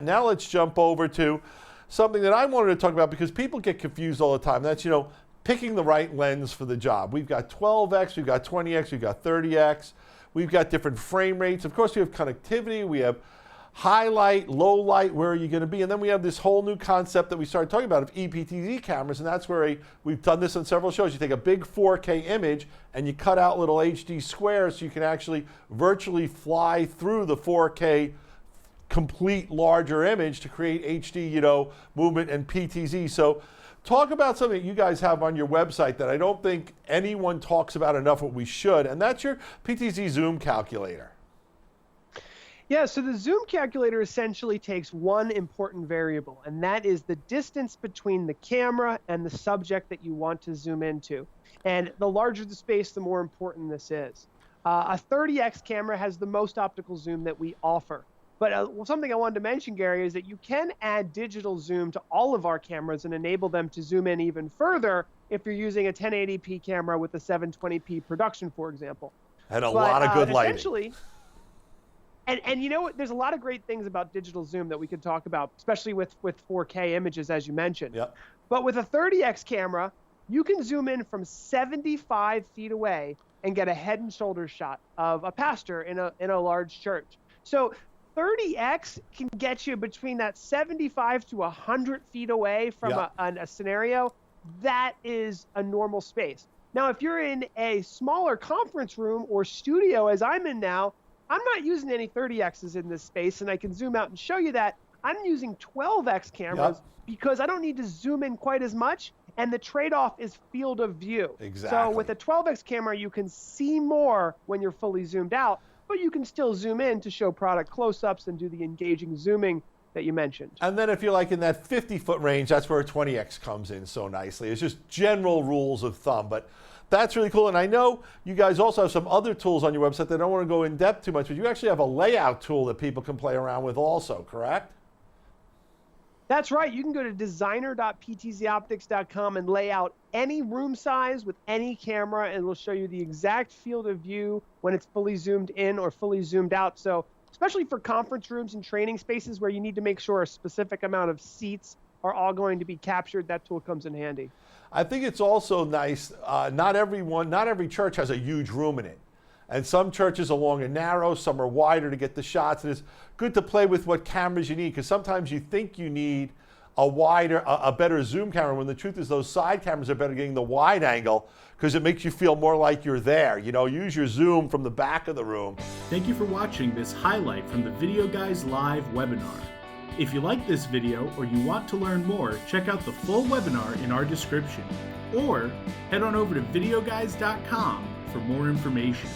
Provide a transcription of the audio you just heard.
Now let's jump over to something that I wanted to talk about because people get confused all the time. That's, picking the right lens for the job. We've got 12x, we've got 20x, we've got 30x. We've got different frame rates. Of course, we have connectivity. We have highlight, low light, where are you going to be? And then we have this whole new concept that we started talking about of PTZ cameras, and that's where we've done this on several shows. You take a big 4K image and you cut out little HD squares so you can actually virtually fly through the 4K complete larger image to create HD, movement and PTZ. So talk about something that you guys have on your website that I don't think anyone talks about enough, what we should, and that's your PTZ Zoom Calculator. Yeah, so the Zoom Calculator essentially takes one important variable, and that is the distance between the camera and the subject that you want to zoom into. And the larger the space, the more important this is. A 30x camera has the most optical zoom that we offer. But something I wanted to mention, Gary, is that you can add digital zoom to all of our cameras and enable them to zoom in even further if you're using a 1080p camera with a 720p production, for example. And a lot of good lighting. Essentially, and you know what? There's a lot of great things about digital zoom that we could talk about, especially with 4K images, as you mentioned. Yep. But with a 30x camera, you can zoom in from 75 feet away and get a head and shoulders shot of a pastor in a large church. So 30x can get you between that 75 to 100 feet away from a scenario that is a normal space. Now, if you're in a smaller conference room or studio, as I'm in now, I'm not using any 30x's in this space, and I can zoom out and show you that. I'm using 12x cameras because I don't need to zoom in quite as much, and the trade-off is field of view. Exactly. So with a 12x camera, you can see more when you're fully zoomed out, but you can still zoom in to show product close-ups and do the engaging zooming that you mentioned. And then if you're like in that 50-foot range, that's where a 20x comes in so nicely. It's just general rules of thumb, but that's really cool. And I know you guys also have some other tools on your website that I don't want to go in depth too much, but you actually have a layout tool that people can play around with also, correct? That's right. You can go to designer.ptzoptics.com and lay out any room size with any camera, and it'll show you the exact field of view when it's fully zoomed in or fully zoomed out. So especially for conference rooms and training spaces where you need to make sure a specific amount of seats are all going to be captured, that tool comes in handy. I think it's also nice, not every church has a huge room in it. And some churches are long and narrow, some are wider to get the shots. And it's good to play with what cameras you need, because sometimes you think you need a better zoom camera, when the truth is those side cameras are better getting the wide angle, because it makes you feel more like you're there. Use your zoom from the back of the room. Thank you for watching this highlight from the Video Guys Live webinar. If you like this video or you want to learn more, check out the full webinar in our description, or head on over to videoguys.com for more information.